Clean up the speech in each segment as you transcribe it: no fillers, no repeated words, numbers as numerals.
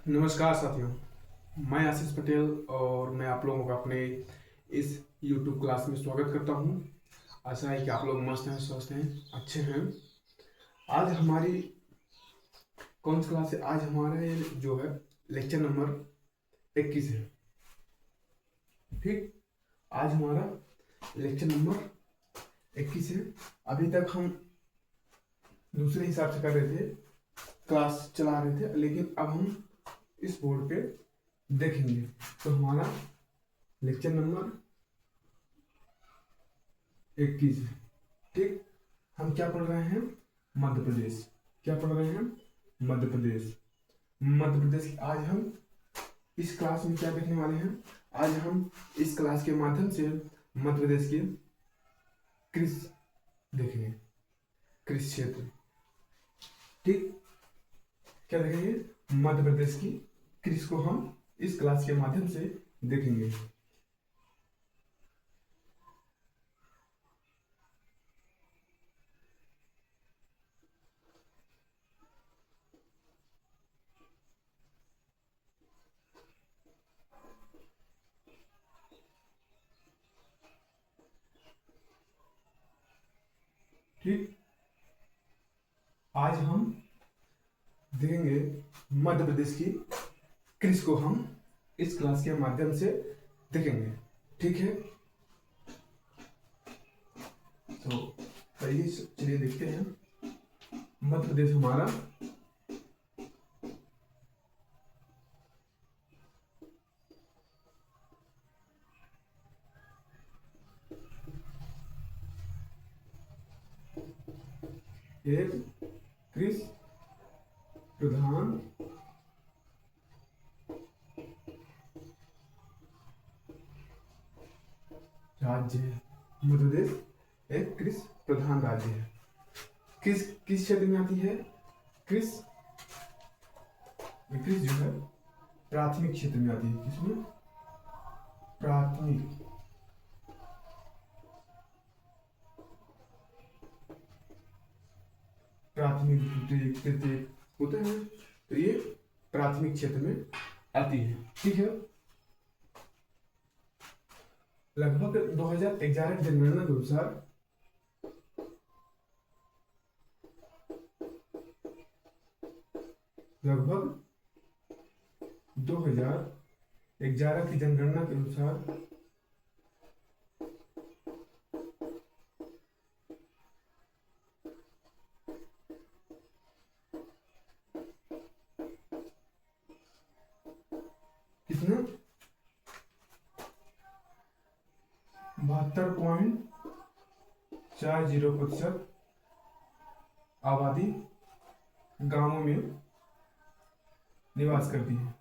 नमस्कार साथियों, मैं आशीष पटेल और मैं आप लोगों का अपने इस YouTube क्लास में स्वागत करता हूं। आशा है कि आप लोग मस्त हैं, स्वस्थ हैं, अच्छे हैं। आज हमारी कौन सी क्लास है? आज हमारा ये जो है लेक्चर नंबर 21 है। ठीक, आज हमारा लेक्चर नंबर 21 है। अभी तक हम दूसरे हिसाब से कर रहे थे, क्लास चला रहे थे, लेकिन अब हम इस बोर्ड पे देखेंगे। तो हमारा लेक्चर नंबर 21 है। ठीक, हम क्या पढ़ रहे हैं? मध्य प्रदेश। क्या पढ़ रहे हैं? मध्य प्रदेश। मध्य प्रदेश की आज हम इस क्लास में क्या देखने वाले हैं? आज हम इस क्लास के माध्यम से मध्य प्रदेश के कृषि देखेंगे, कृषि क्षेत्र। ठीक, क्या देखेंगे? मध्य प्रदेश की कृषि को हम इस क्लास के माध्यम से देखेंगे। ठीक, आज हम देखेंगे मध्य प्रदेश की कृषि को हम इस क्लास के माध्यम से देखेंगे। ठीक है, तो चलिए देखते हैं। मध्य प्रदेश हमारा एक कृषि प्रधान राज्य है। मध्य प्रदेश एक कृषि प्रधान राज्य है। किस किस क्षेत्र में आती है? कृषि कृषि जो है प्राथमिक क्षेत्र में आती है। किसमें? प्राथमिक। प्राथमिक द्वितीयक तृतीयक होते हैं, तो ये प्राथमिक क्षेत्र में आती है। ठीक है, लगभग 2011 की जनगणना के अनुसार लगभग 2011 की जनगणना के अनुसार कितना 72.40% आबादी गांवों में निवास करती है।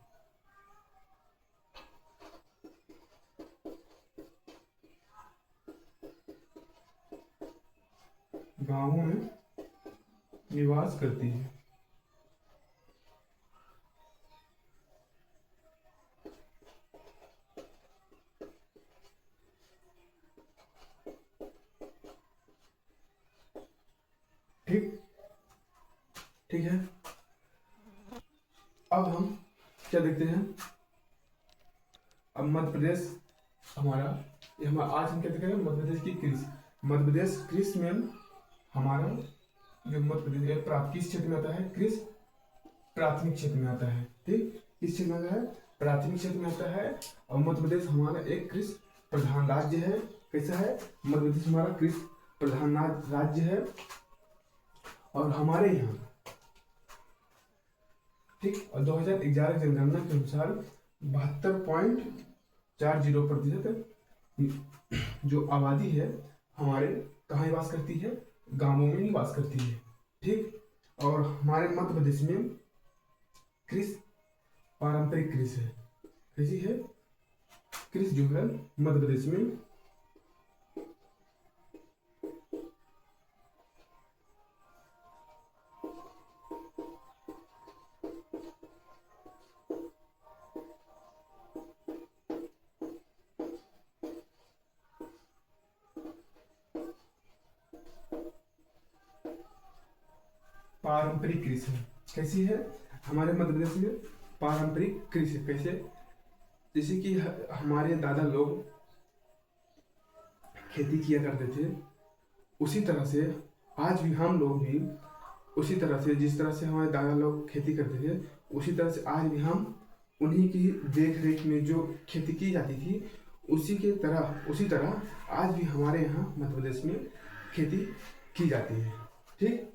गांवों में निवास करती है। ठीक, ठीक है। अब हम क्या देखते हैं? अब मध्य प्रदेश हमारा आज हम क्या देखेंगे? मध्य प्रदेश की कृषि। मध्य प्रदेश कृषि में हमारा जो मध्य प्रदेश किस क्षेत्र में आता है? कृषि प्राथमिक क्षेत्र में आता है। ठीक, किस क्षेत्र में आता है? प्राथमिक क्षेत्र में आता है। और मध्य प्रदेश हमारा एक कृषि प्रधान राज्य है। कैसा है? मध्य प्रदेश हमारा कृषि प्रधान राज्य है। और हमारे यहाँ ठीक, और 2011 जनगणना के अनुसार 72.40% जो आबादी है हमारे कहाँ निवास करती है? गांवों में निवास करती है। ठीक, और हमारे मध्य प्रदेश में कृषि पारंपरिक कृषि है। कैसी है कृषि जो है मध्य प्रदेश में? पारंपरिक कृषि कैसी है हमारे मध्य प्रदेश में? पारंपरिक कृषि कैसे, जैसे कि हमारे दादा लोग खेती किया करते थे, उसी तरह से आज भी हम लोग भी उसी तरह से, जिस तरह से हमारे दादा लोग खेती करते थे उसी तरह से आज भी हम उन्हीं की देख रेख में जो खेती की जाती थी उसी तरह आज भी हमारे यहाँ मध्य प्रदेश में खेती की जाती है। ठीक,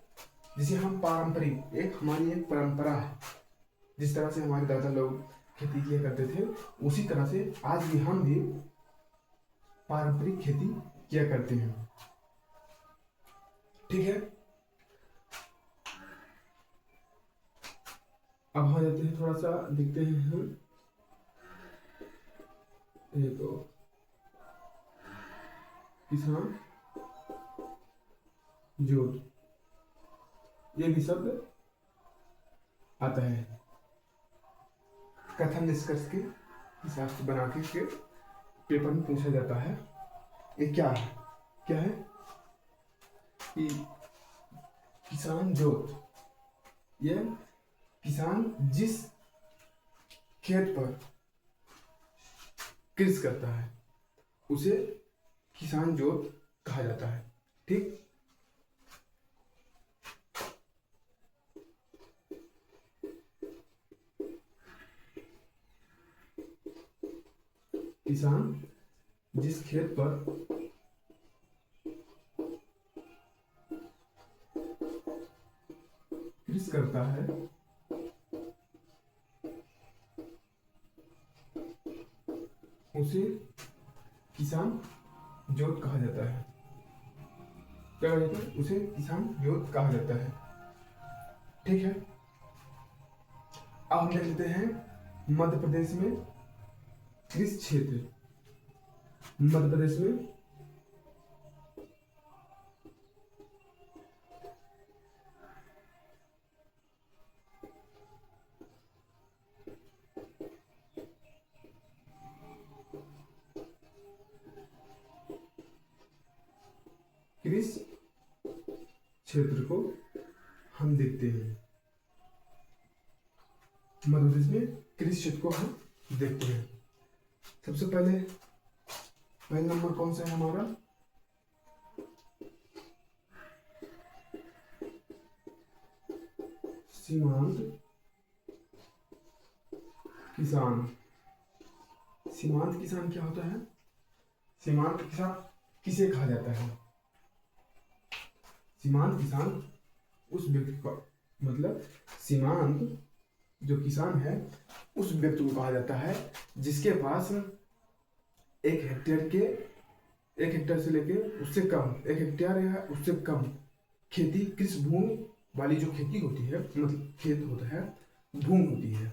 जिसे हम पारंपरिक, एक हमारी एक परंपरा है, जिस तरह से हमारे दादा लोग खेती किया करते थे उसी तरह से आज भी हम भी पारंपरिक खेती किया करते हैं। ठीक है, अब हम जाते हैं, थोड़ा सा देखते हैं हम, ये तो किसान जोत, ये भी शब्द आता है कथन निष्कर्ष के हिसाब से बना के पेपर में पूछा जाता है। ये क्या है, क्या है कि किसान जोत, ये किसान जिस खेत पर कृषि करता है उसे किसान जोत कहा जाता है। ठीक, किसान जिस खेत पर कृषि करता है उसे किसान जोत कहा जाता है। क्या कहा जाता है? उसे किसान जोत कहा जाता है। ठीक है, अब हम देख लेते हैं मध्य प्रदेश में कृषि क्षेत्र। मध्य प्रदेश में कृषि क्षेत्र को हम देखते हैं। मध्य प्रदेश में कृषि क्षेत्र को हम देखते हैं। सबसे पहले नंबर कौन सा है हमारा? सीमांत किसान। सीमांत किसान क्या होता है? सीमांत किसान किसे कहा जाता है? सीमांत किसान उस व्यक्ति को, मतलब सीमांत जो किसान है उस व्यक्ति को कहा जाता है जिसके पास एक हेक्टेयर से लेके उससे कम, 1 हेक्टेयर या उससे कम खेती, कृषि भूमि वाली जो खेती होती है, मतलब खेत होता है, भूमि होती है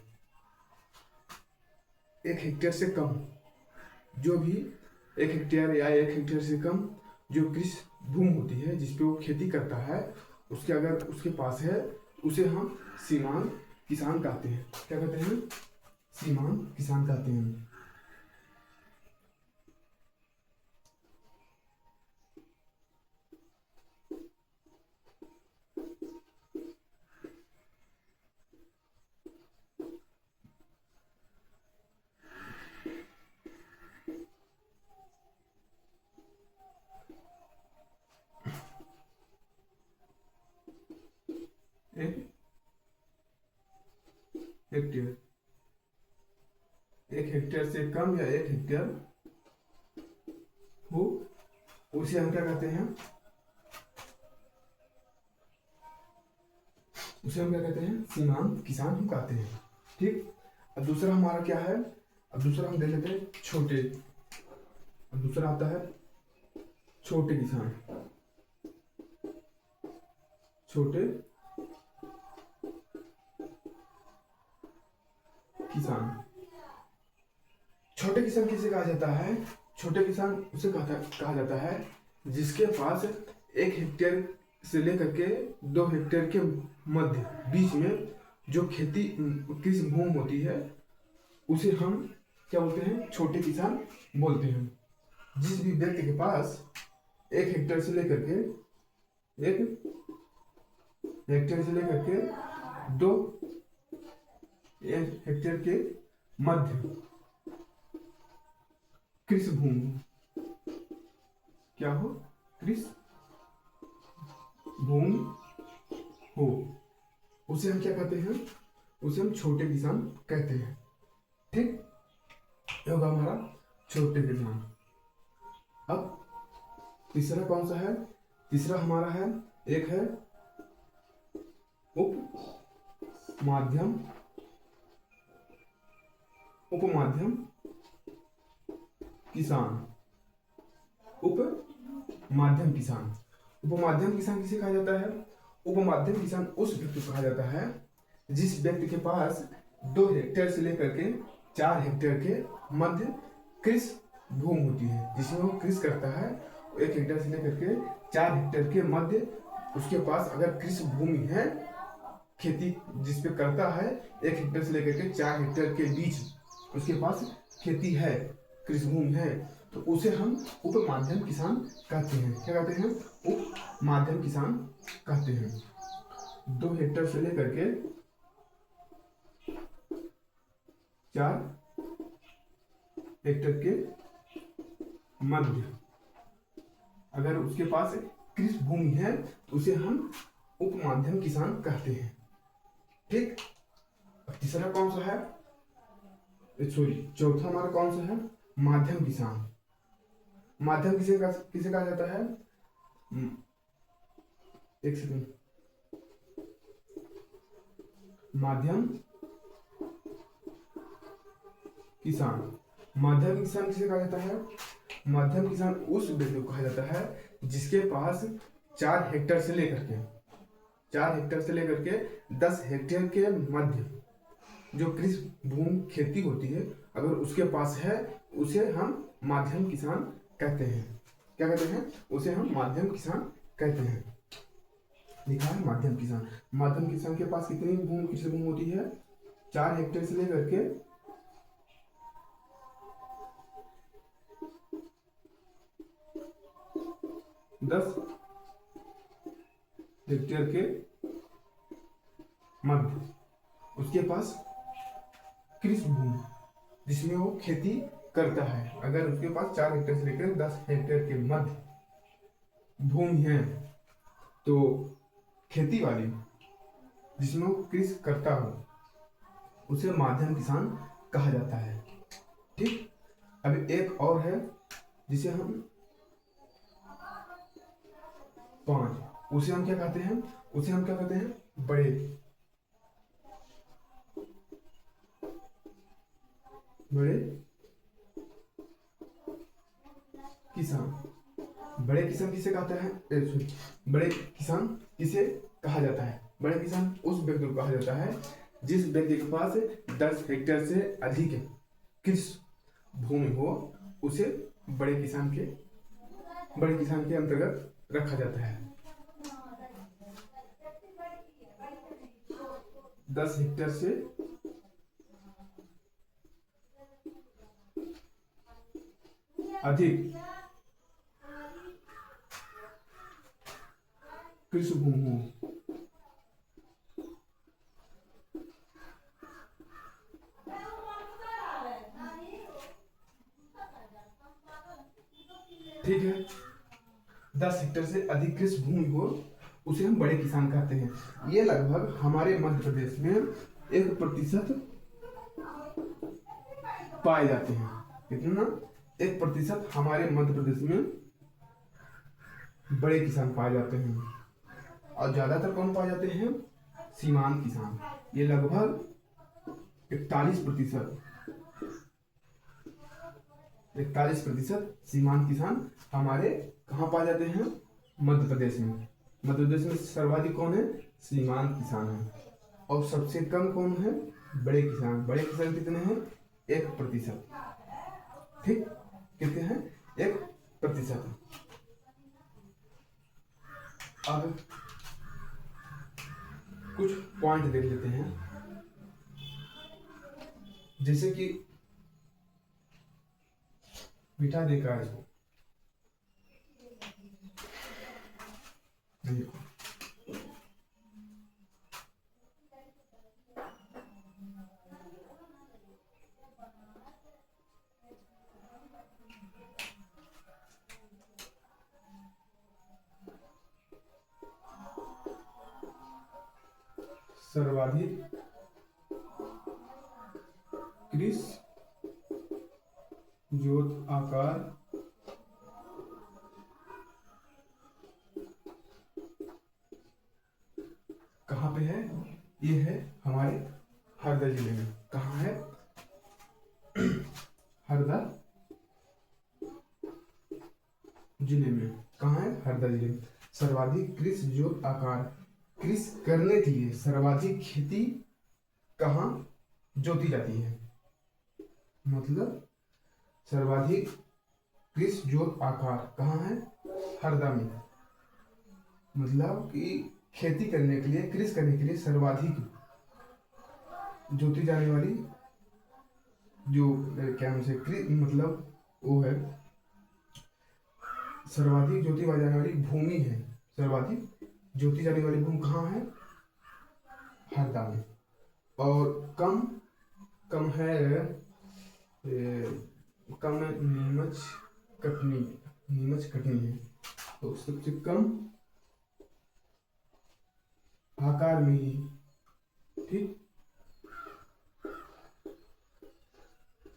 1 हेक्टेयर से कम, जो भी 1 हेक्टेयर या 1 हेक्टेयर से कम जो कृषि भूमि होती है जिसपे वो खेती करता है, उसके अगर उसके पास है उसे हम सीमांत किसान कहते हैं। क्या कहते हैं? सीमांत किसान कहते हैं। हेक्टेयर, 1 हेक्टेयर से कम या 1 हेक्टेयर हो, उसे हम क्या कहते हैं? उसे हम क्या कहते हैं? सीमांत किसान हम कहते हैं। ठीक, अब दूसरा हमारा क्या है? अब दूसरा हम देख लेते हैं छोटे। अब दूसरा आता है छोटे किसान। छोटे किसान, छोटे किसान किसे कहा जाता है? छोटे किसान उसे कहा जाता है जिसके पास 1 हेक्टेयर से लेकर के 2 हेक्टेयर के मध्य बीच में जो खेती कृषि भूमि होती है उसे हम क्या बोलते हैं? छोटे किसान बोलते हैं। जिस भी व्यक्ति के पास 1 हेक्टेयर से लेकर के 1 हेक्टेयर से लेकर के 2 1 हेक्टेयर के मध्य कृषि भूमि क्या हो, कृषि भूमि हो, उसे हम क्या कहते हैं, उसे हम छोटे किसान कहते हैं। ठीक, ये होगा हमारा छोटे किसान। अब तीसरा कौन सा है, तीसरा हमारा है, एक है उप माध्यम, उप माध्यम किसान, उप माध्यम किसान। उप माध्यम किसान किसे कहा जाता है, उप माध्यम किसान उस व्यक्ति को कहा जाता है जिस व्यक्ति के पास 2 हेक्टेयर से लेकर के 4 हेक्टेयर के मध्य कृषि भूमि होती है, जिसमें वो कृषि करता है। 1 हेक्टेयर से लेकर के 4 हेक्टेयर के मध्य उसके पास अगर कृषि भूमि है, खेती जिसपे करता है, 1 हेक्टेयर से लेकर के 4 हेक्टेयर के बीच उसके पास खेती है, कृषि भूमि है, तो उसे हम उप माध्यम किसान कहते हैं। क्या कहते हैं, उप माध्यम किसान कहते हैं। 2 हेक्टेयर से लेकर के 4 हेक्टेयर के मध्य अगर उसके पास कृषि भूमि है, उसे हम उप माध्यम किसान कहते हैं। ठीक, तीसरा कौन सा है, सॉरी चौथा हमारा कौन सा है, माध्यम किसान। माध्यम किसे कहा जाता है, एक सेकंड, माध्यम किसान। माध्यम किसान किसे कहा जाता है, माध्यम किसान उस व्यक्ति को कहा जाता है जिसके पास 4 हेक्टेयर से लेकर के 10 हेक्टेयर के मध्य जो कृषि भूमि खेती होती है, अगर उसके पास है, उसे हम माध्यम किसान कहते हैं। क्या कहते हैं, उसे हम माध्यम किसान कहते हैं। लिखा है माध्यम किसान। माध्यम किसान के पास कितनी भूमि कृषि भूमि होती है, 4 हेक्टेयर से लेकर के 10 हेक्टेयर के मध्य उसके पास कृषि भूमि जिसमें वो खेती करता है। अगर उसके पास 4 हेक्टेयर से लेकर 10 हेक्टेयर के मध्य भूमि है, तो खेती वाली जिसमें वो कृषि करता हो, उसे माध्यम किसान कहा जाता है। ठीक, अभी एक और है जिसे हम 5, उसे हम क्या कहते हैं, उसे हम क्या कहते हैं, बड़े किसान। बड़े किसान किसे कहता है, बड़े किसान किसे कहा जाता है, बड़े किसान उस व्यक्ति को कहा जाता है जिस व्यक्ति के पास 10 हेक्टेयर से अधिक कृषि भूमि हो, उसे बड़े किसान के अंतर्गत रखा जाता है। 10 हेक्टेयर से अधिक कृषि भूमि हो, ठीक है, 10 हेक्टेयर से अधिक कृषि भूमि हो, उसे हम बड़े किसान कहते हैं। ये लगभग हमारे मध्य प्रदेश में 1% पाए जाते हैं। कितना, 1% हमारे मध्य प्रदेश में बड़े किसान पाए जाते हैं। और ज्यादातर कौन पाए जाते हैं, सीमांत किसान। ये लगभग 41% सीमांत किसान हमारे कहाँ पाए जाते हैं, मध्य प्रदेश में। मध्य प्रदेश में सर्वाधिक कौन है, सीमांत किसान है। और सबसे कम कौन है, बड़े किसान। बड़े किसान कितने हैं, 1%। ठीक, कितने हैं, 1%। अब कुछ पॉइंट देख लेते हैं, जैसे कि मिठा देखा इसको सर्वाधिक कृष ज्योत आकार कहाँ पे है? ये है हमारे हरदा जिले में। कहाँ है? हरदा जिले में। कहाँ है? हरदा जिले में। सर्वाधिक कृषि जोत आकार, कृषि करने के लिए सर्वाधिक खेती कहाँ जोती जाती है? मतलब सर्वाधिक कृषि जोत आकार कहाँ है? हरदा में। मतलब कि खेती करने के लिए, कृषि करने के लिए सर्वाधिक जोती जाने वाली जो क्या नाम से मतलब वो है, सर्वाधिक जोती जाने वाली भूमि है। सर्वाधिक जोती जाने वाली भूमि कहाँ है? हरदा में। और कम कम है कम है नीमच कटनी है। तो सबसे कम आकार में ही, ठीक,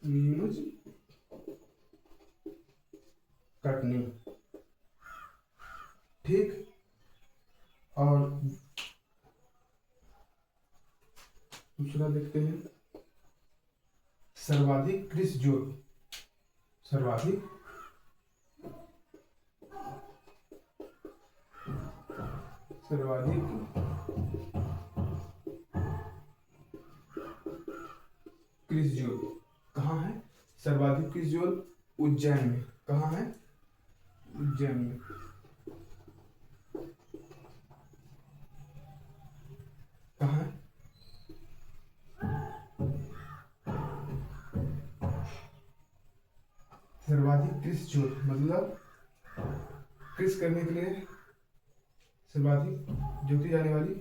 नीमच कटनी, ठीक। और दूसरा देखते हैं, सर्वाधिक कृषि जोत, सर्वाधिक कृषि जोत कहाँ है? सर्वाधिक कृषि जोत उज्जैन में। कहाँ है? उज्जैन में। कहाँ है? सर्वाधिक कृषि जोत मतलब कृषि करने के लिए सर्वाधिक जोती जाने वाली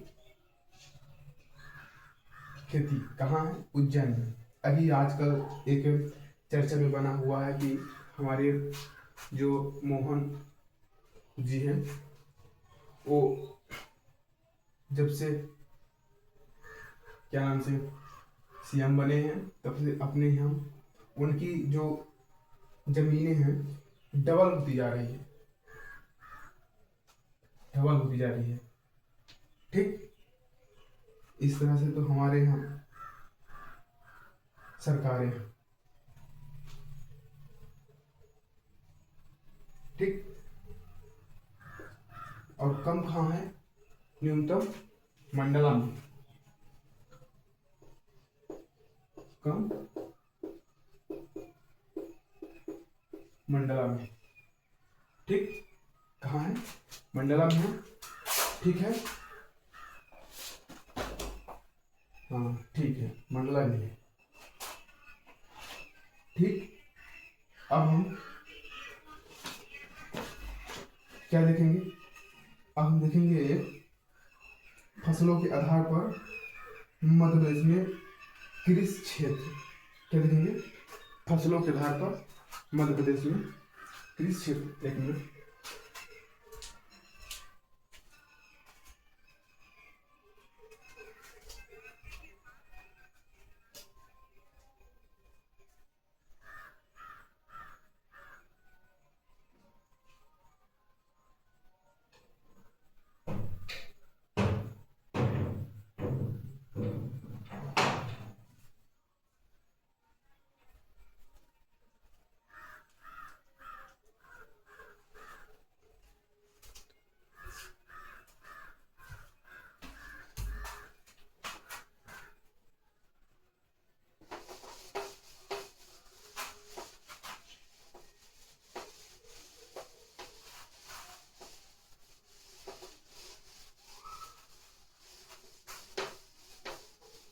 खेती कहाँ है? उज्जैन में। अभी आजकल एक चर्चा में बना हुआ है कि हमारे जो मोहन जी हैं, वो जब से क्या नाम से सीएम बने हैं, तब से अपने यहाँ उनकी जो जमीनें हैं डबल होती जा रही है, डबल होती जा रही है, ठीक। इस तरह से तो हमारे यहाँ सरकारें, ठीक। और कम कहाँ है? न्यूनतम मंडला में। कम मंडला में, ठीक। कहाँ है? मंडला में है, ठीक है। हाँ ठीक है, मंडला में है, ठीक। अब हम क्या देखेंगे? अब हम देखेंगे फसलों के आधार पर मध्य प्रदेश में कृषि क्षेत्र। क्या देखेंगे? फसलों के आधार पर मध्य प्रदेश में कृषि क्षेत्र। एक मिनट,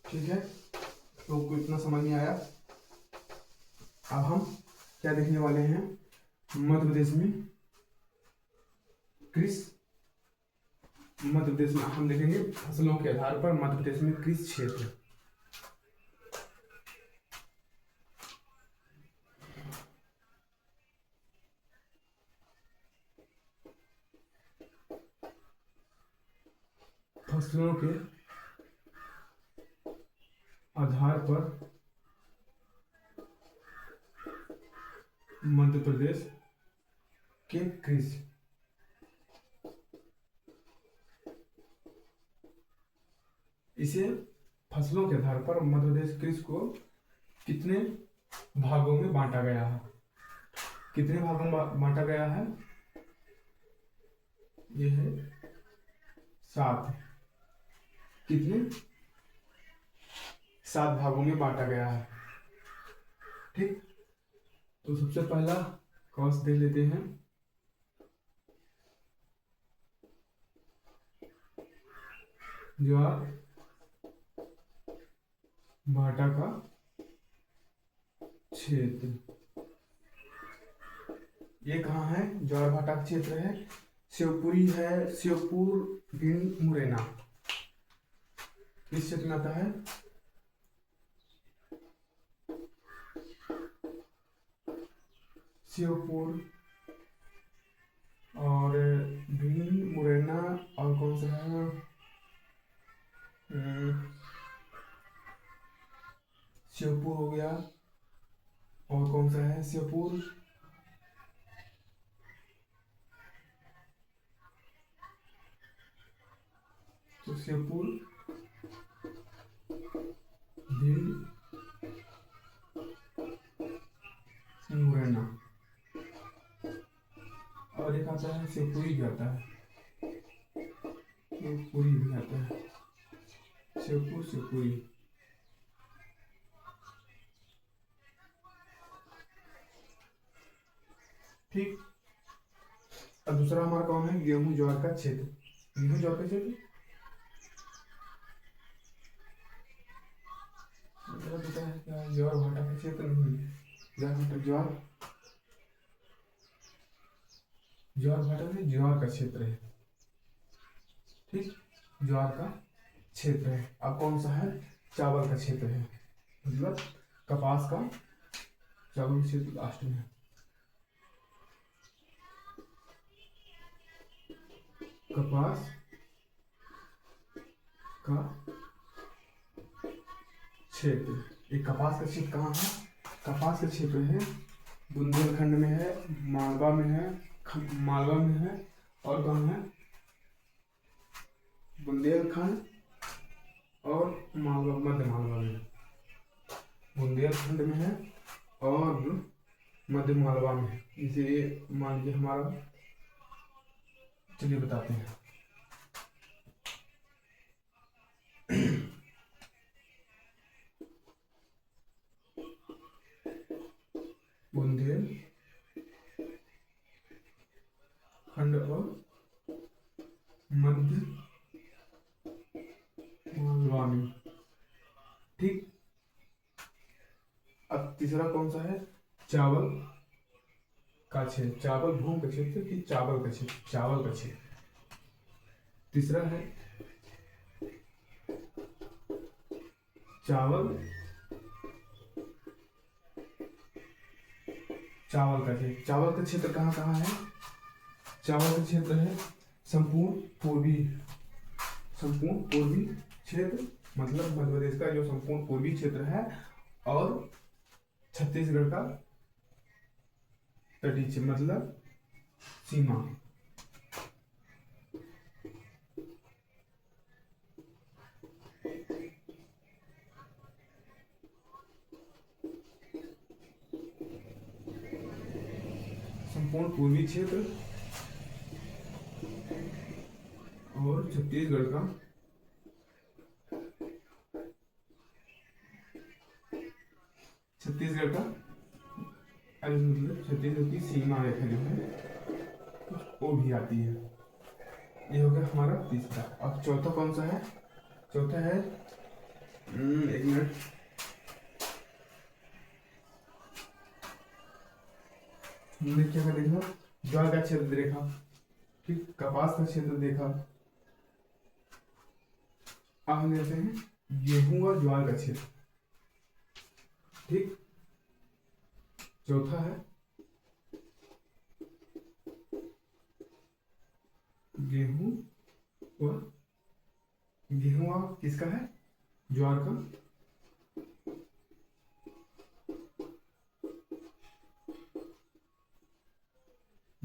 ठीक है। तो इतना समझ में आया। अब हम क्या देखने वाले हैं? मध्य प्रदेश में कृषि, मध्य प्रदेश में हम देखेंगे फसलों के आधार पर मध्य प्रदेश में कृषि क्षेत्र। फसलों के आधार पर मध्य प्रदेश के कृषि, इसे फसलों के आधार पर मध्य प्रदेश कृषि को कितने भागों में बांटा गया है? कितने भागों में बांटा गया है? ये है 7। कितने? 7 भागों में बांटा गया है। ठीक, तो सबसे पहला कॉस्ट देख लेते हैं। ज्वार भाटा का क्षेत्र, ये कहाँ है? ज्वार भाटा का क्षेत्र है, शिवपुरी है, शिवपुर, भिंड, मुरैना, किस क्षेत्र में आता है? शिवपुर और भिंड, मुरैना, और कौन सा है? शिवपुर हो गया, और कौन सा है? शिवपुर, तो शिवपुर, भिंड, मुरैना, और एक आता है शिवपुरी भी आता है, शिवपुरी भी आता है, शिवपुर, शिवपुरी। ठीक, अब दूसरा हमारा कौन है? गेहूं ज्वार का क्षेत्र। गेहूं ज्वार का क्षेत्र मतलब पता है क्या? ज्वार भाटा का क्षेत्र नहीं, ज्वार ज्वार भाटा में ज्वार का क्षेत्र है। ठीक, ज्वार का क्षेत्र है। अब कौन सा है? चावल का क्षेत्र है, मतलब कपास का चावल क्षेत्र लास्ट में है। कपास का क्षेत्र, ये कपास का क्षेत्र कहाँ है? कपास का क्षेत्र है बुंदेलखंड में है, मालवा में है, मालवा में है, और कहाँ है? बुंदेलखंड और मालवा, मध्य मालवा में। बुंदेलखंड में है और मध्य मालवा में है। इसे मान लीजिए हमारा, चलिए बताते हैं। बुंदेलखंड और मध्य मालवा में। ठीक, अब तीसरा कौन सा है? चावल का क्षेत्र। चावल भूमि का क्षेत्र कि चावल का क्षेत्र? चावल का क्षेत्र। तीसरा है चावल, चावल का क्षेत्र। चावल का क्षेत्र कहाँ कहाँ है? चावल का क्षेत्र है संपूर्ण पूर्वी, संपूर्ण पूर्वी क्षेत्र, मतलब मध्य प्रदेश का जो संपूर्ण पूर्वी क्षेत्र है, और छत्तीसगढ़ का तटीय क्षेत्र, मतलब सीमा। संपूर्ण पूर्वी क्षेत्र और छत्तीसगढ़ का मतलब छत्तीसगढ़ की सीमा रेखा जो है वो भी आती है। ये हो गया हमारा तीसरा। अब चौथा कौन सा है? चौथा है, एक मिनट, हमने क्या कर देखा? ज्वार का क्षेत्र देखा, ठीक, कपास का क्षेत्र देखा। अब हम लेते हैं गेहूं और ज्वार का क्षेत्र। ठीक, चौथा है गेहूं और किसका है? ज्वार का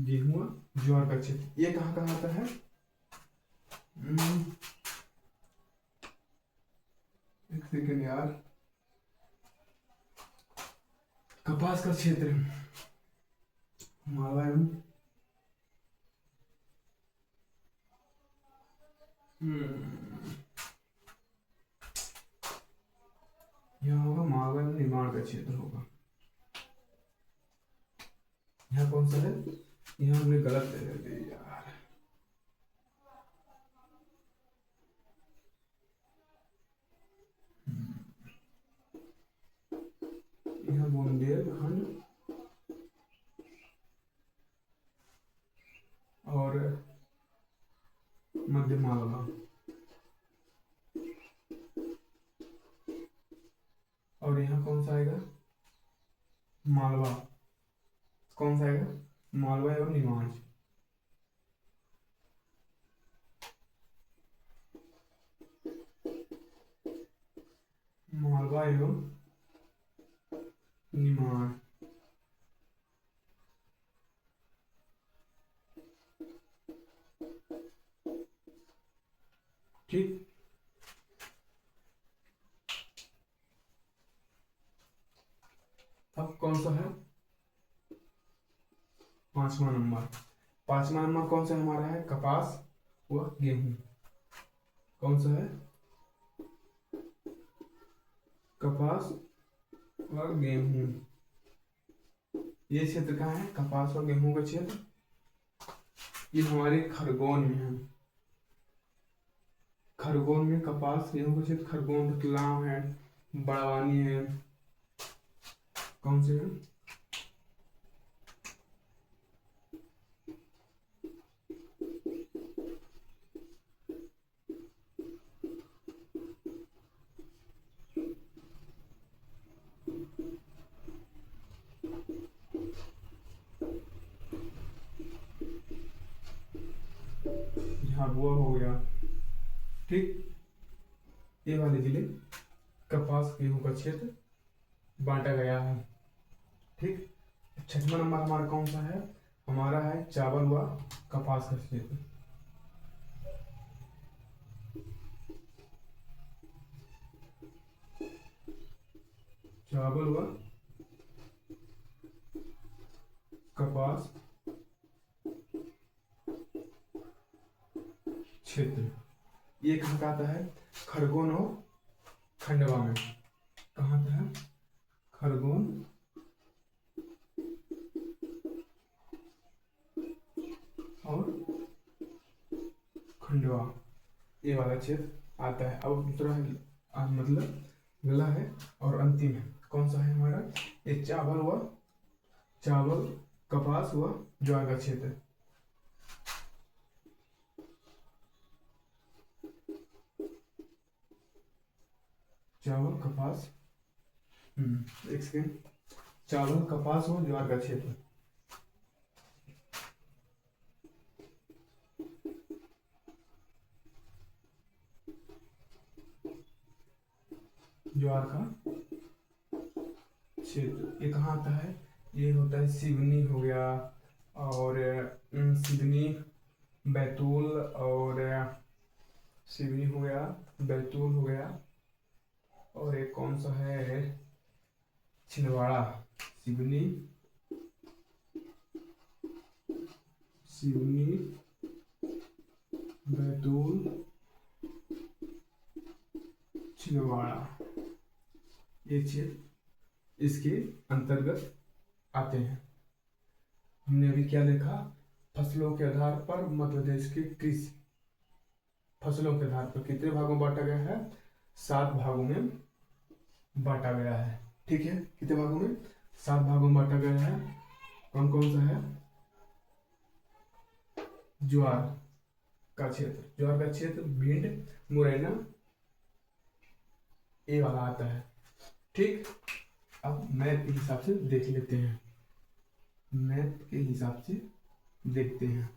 गेहूं ज्वार का क्षेत्र ये कहाँ कहाँ आता है? एक सेकेंड यार, कपास का क्षेत्र मालवा एवं यहाँ होगा मालवा एवं निमाड़ का क्षेत्र होगा। यहाँ कौन सा है? यहाँ हमने गलत दे दी यार। यहाँ बुंदेलखंड और मध्य मालवा, और यहाँ कौन सा आएगा? मालवा। कौन सा आएगा? मालवा एवं निमाड़। मालवा एवं निमाड़। ठीक, अब कौन सा है? पांचवा नंबर। पांचवा नंबर कौन सा हमारा है? कपास व गेहूं। कौन सा है? कपास व गेहूं। ये क्षेत्र कहाँ है? कपास और गेहूं का क्षेत्र ये हमारे खरगोन में है। खरगोन में कपास गेहूं का क्षेत्र खरगोन, रतलाम है, बड़वानी है। कौन से है? झाबुआ हो गया। ठीक, ये वाले जिले कपास गेहूं का क्षेत्र बांटा गया है। ठीक, छठवां नंबर हमारा कौन सा है? हमारा है चावल व कपास का क्षेत्र। चावल व कपास क्षेत्र ये कहाँ का आता है? खरगोन और खंडवा में। कहाँ आता है? खरगोन और खंडवा ये वाला क्षेत्र आता है। अब दूसरा है मतलब गला है और अंतिम है। कौन सा है हमारा? ये चावल कपास व ज्वार का क्षेत्र। चावल कपास एक सेकेंड, चावल कपास व ज्वार का क्षेत्र। ज्वार का क्षेत्र ये कहाँ आता है? ये होता है सिवनी हो गया, और सिवनी बैतूल, और सिवनी हो गया, बैतूल हो गया, और एक कौन सा है? छिंदवाड़ा। सिवनी बैतूल छिंदवाड़ा ये क्षेत्र इसके अंतर्गत आते हैं। हमने अभी क्या देखा? फसलों के आधार पर मध्य प्रदेश की कृषि फसलों के आधार पर कितने भागों में बांटा गया है? 7 भागों में बांटा गया है। ठीक है, कितने भागों में? 7 भागों में बांटा गया है। कौन कौन सा है? ज्वार का क्षेत्र भिंड, मुरैना ये वाला आता है। ठीक, अब मैप के हिसाब से देख लेते हैं। मैप के हिसाब से देखते हैं।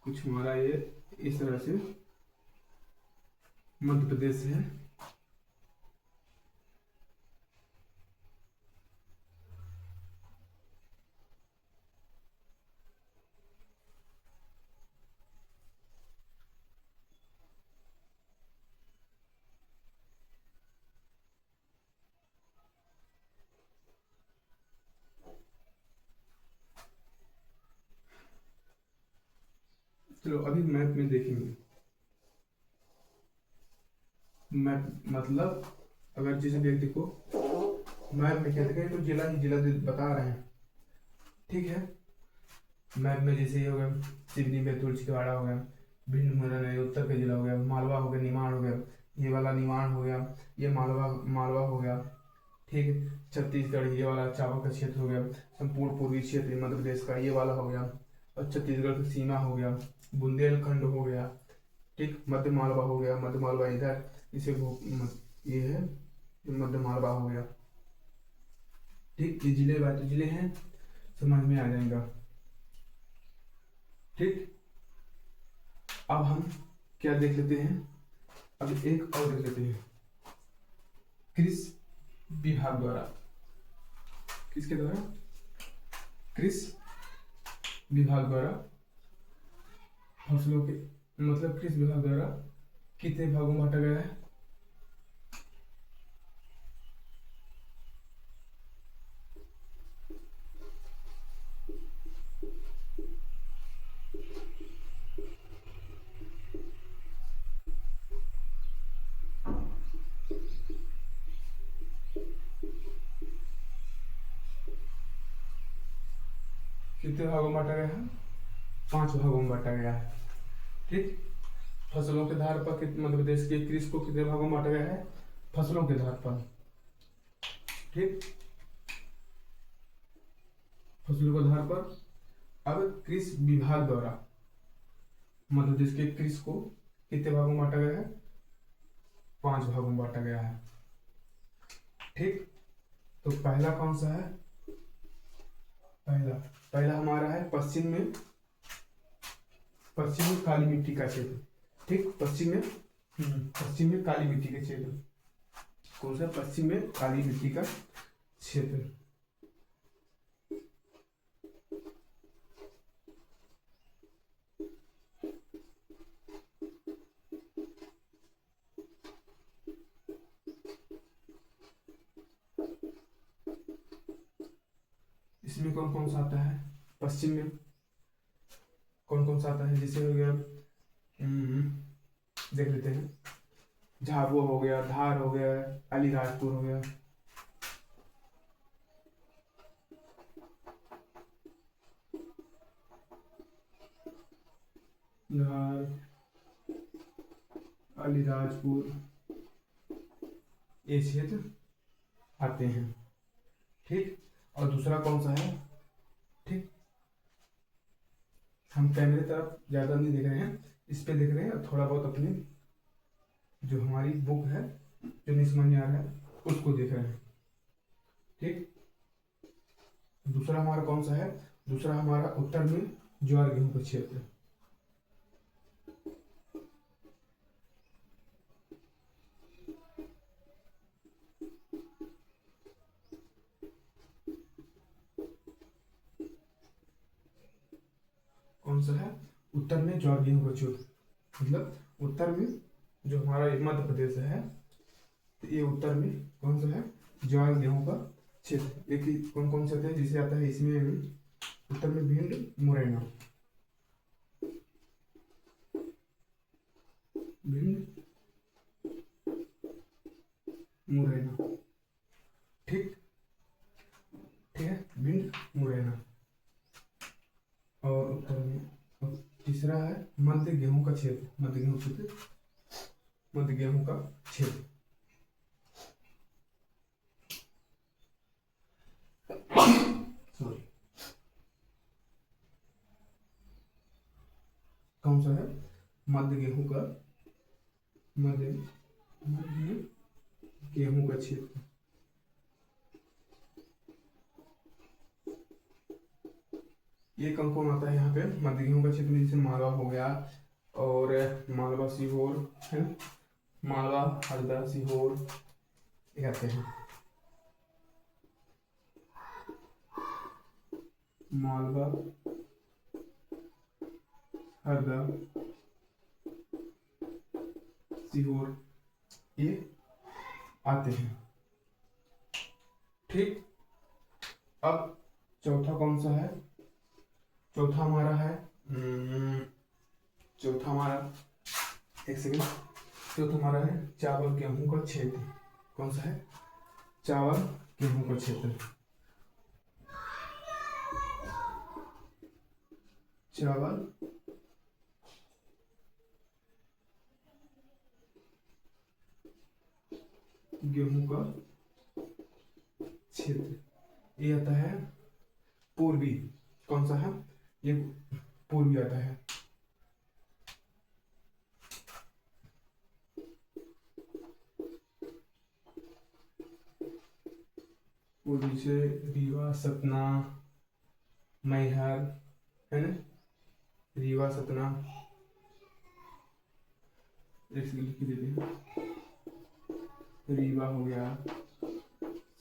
कुछ हमारा ये इस तरह से मध्य प्रदेश है, चलो अभी मैप में देखेंगे। मैप मतलब अगर जिस व्यक्ति को मैप में क्या देखें तो जिला ही जिला बता रहे हैं, ठीक है। मैप में जैसे ये हो गया सिवनी बैतूल छिंदवाड़ा हो गया, भिंड मुरैना उत्तर का जिला हो गया, मालवा हो गया, निमाड़ हो गया, ये वाला निमाड़ हो गया, ये मालवा मालवा हो गया, ठीक है। छत्तीसगढ़ ये वाला चावल का क्षेत्र हो गया, संपूर्ण पूर्वी क्षेत्र मध्य प्रदेश का ये वाला हो गया, और छत्तीसगढ़ की सीमा हो गया, बुंदेलखंड हो गया, ठीक। मध्य मालवा हो गया, मध्य मालवा इधर इसे ये है मध्य मालवा हो गया, ठीक। ये जिले बात जिले हैं, समझ में आ जाएगा, ठीक। अब हम क्या देख लेते हैं, अब एक और देख लेते हैं। कृषि विभाग द्वारा, किसके द्वारा, कृषि विभाग द्वारा फसलों के मतलब कृषि विभाग द्वारा कितने भागों में बांटा गया है। कितने भागों में बांटा गया है, 5 भागों में बांटा गया है, ठीक। फसलों के आधार पर मध्य प्रदेश के कृषि को कितने भागों में बांटा गया है, फसलों के आधार पर, ठीक। फसलों के आधार पर अब कृषि विभाग द्वारा मध्य प्रदेश के कृषि को कितने भागों में बांटा गया है, 5 भागों में बांटा गया है, ठीक। तो पहला कौन सा है, पहला हमारा है पश्चिम में काली मिट्टी का क्षेत्र, ठीक। पश्चिम में काली मिट्टी का क्षेत्र, कौन सा, पश्चिम में काली मिट्टी का क्षेत्र, इसमें कौन कौन सा आता है, पश्चिम में कौन कौन सा आता है, जैसे हो गया देख लेते हैं, झाबुआ हो गया, धार हो गया, अलीराजपुर हो गया, धार, अलीराजपुर, ये क्षेत्र आते हैं, ठीक। और दूसरा कौन सा है, ठीक। हम कैमरे तरफ ज्यादा नहीं देख रहे हैं, इस पे देख रहे हैं, थोड़ा बहुत अपने जो हमारी बुक है जो नहीं समझ में आ रहा है उसको देख रहे हैं, ठीक। दूसरा हमारा कौन सा है, दूसरा हमारा उत्तर में ज्वार गेहूं का क्षेत्र, कौन सा है, उत्तर में ज्वार गेहूं का क्षेत्र, मतलब उत्तर में जो हमारा मध्य प्रदेश है, तो ये उत्तर में कौन सा है, ज्वार गेहूं का क्षेत्र। एक कौन कौन से आते हैं, जिसे आता है इसमें उत्तर में भिंड मुरैना, भिंड मुरैना, ठीक, ठीक है, भिंड मुरैना। और उत्तर में तीसरा है मध्य गेहूं का क्षेत्र, मध्य गेहूं का क्षेत्र, सॉरी, कौन सा है, मध्य गेहूं का क्षेत्र, ये कौन कौन आता है यहाँ पे, मध्य गेहूं का क्षेत्र में जैसे मालवा हो गया, और मालवा सीहोर है, मालवा हरदा सीहोर ये आते हैं, मालवा हरदा सीहोर ये आते हैं, ठीक। अब चौथा कौन सा है, चौथा हमारा है चौथा हमारा, एक सेकेंड, चौथा हमारा है चावल गेहूं का क्षेत्र। कौन सा है? चावल गेहूं का क्षेत्र। चावल गेहूं का क्षेत्र, ये आता है पूर्वी। कौन सा है? ये पूर्वी आता है। पूर्वी से रीवा, सतना, मैहर, है ना, रीवा, सतना, एक सेकंड लिख के देते हैं। रीवा हो गया,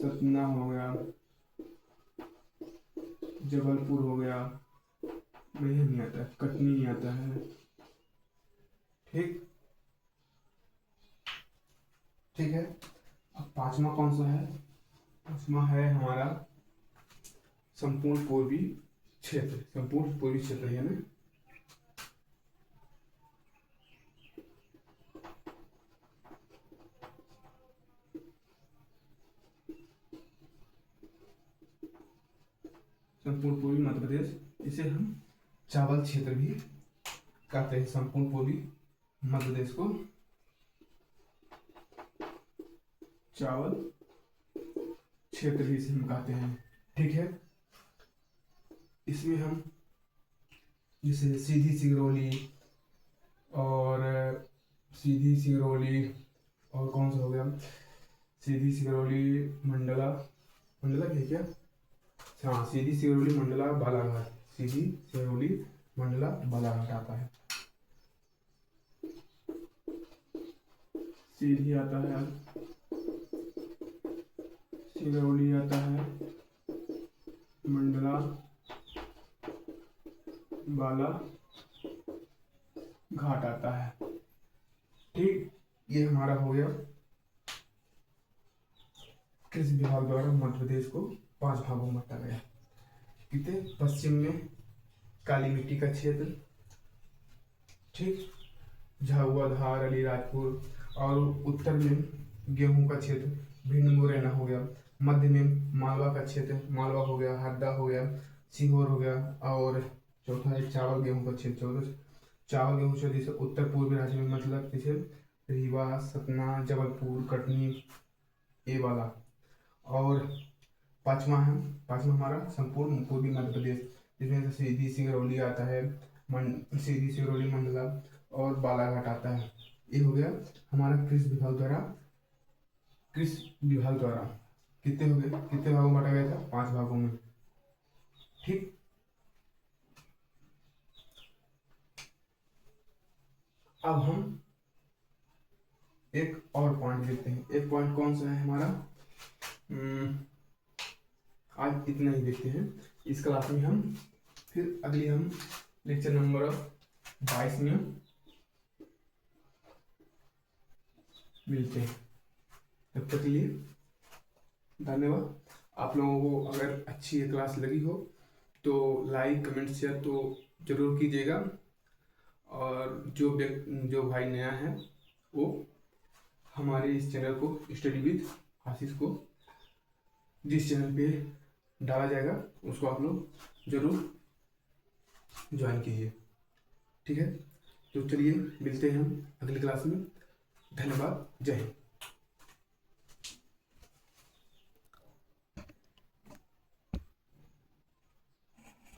सतना हो गया, जबलपुर हो गया, मैहर नहीं आता है, कटनी नहीं आता है। ठीक, ठीक है। अब पांचवा कौन सा है? पांचवा है हमारा संपूर्ण पूर्वी क्षेत्र। संपूर्ण पूर्वी क्षेत्र है ना, संपूर्ण पूर्वी मध्य प्रदेश, इसे हम चावल क्षेत्र भी कहते हैं। संपूर्ण पूर्वी मध्य प्रदेश को चावल क्षेत्र भी इसे हम कहते हैं। ठीक है। इसमें हम जैसे सीधी सिंगरौली और सीधी सिंगरौली, और कौन सा हो गया, सीधी सिंगरौली, मंडला, मंडला क्या? हाँ, सीधी सिंगरौली, मंडला, बालाघाट। सीधी सिंगरौली, मंडला, बालाघाट आता है। सीधी आता है, सिंगरौली आता है, मंडला, बालाघाट आता है। ठीक, ये हमारा हो गया कृषि विभाग द्वारा मध्य प्रदेश को 5 भागों में बांटा गया। कितने? पश्चिम में काली मिट्टी का क्षेत्र, ठीक, झाबुआ, धार, अलीराजपुर, और उत्तर में गेहूं का क्षेत्र, भिंड, मुरैना हो गया। मध्य में मालवा का क्षेत्र, मालवा हो गया, हरदा हो गया, सीहोर हो गया, और चौथा है चावल गेहूं का क्षेत्र। चौथा चावल गेहूं क्षेत्र जैसे उत्तर पूर्वी राज्य में, मतलब जैसे रीवा, सतना, जबलपुर, कटनी, ये वाला। और पांचवा हमारा संपूर्ण पूर्वी मध्य प्रदेश, जिसमें सीधी सिंगरौली आता है, सीधी सिंगरौली, मंडला और बालाघाट आता है। ये हो गया हमारा कृषि विभाग द्वारा कितने हो गए, कितने भागों में बांटा गया था? 5 भागों में। ठीक, अब हम एक और पॉइंट देखते हैं। एक पॉइंट कौन सा है हमारा? आज इतना ही देखते हैं। इस क्लास में हम फिर अगली हम लेक्चर नंबर 22 में मिलते हैं। तब तक के लिए धन्यवाद। आप लोगों को अगर अच्छी ये क्लास लगी हो तो लाइक, कमेंट, शेयर तो जरूर कीजिएगा। और जो भाई नया है वो हमारे इस चैनल को स्टडी विद आशीष को जिस चैनल पे डाला जाएगा उसको आप लोग जरूर ज्वाइन कीजिए। ठीक है, तो चलिए मिलते हैं हम अगली क्लास में। धन्यवाद, जय हिंद।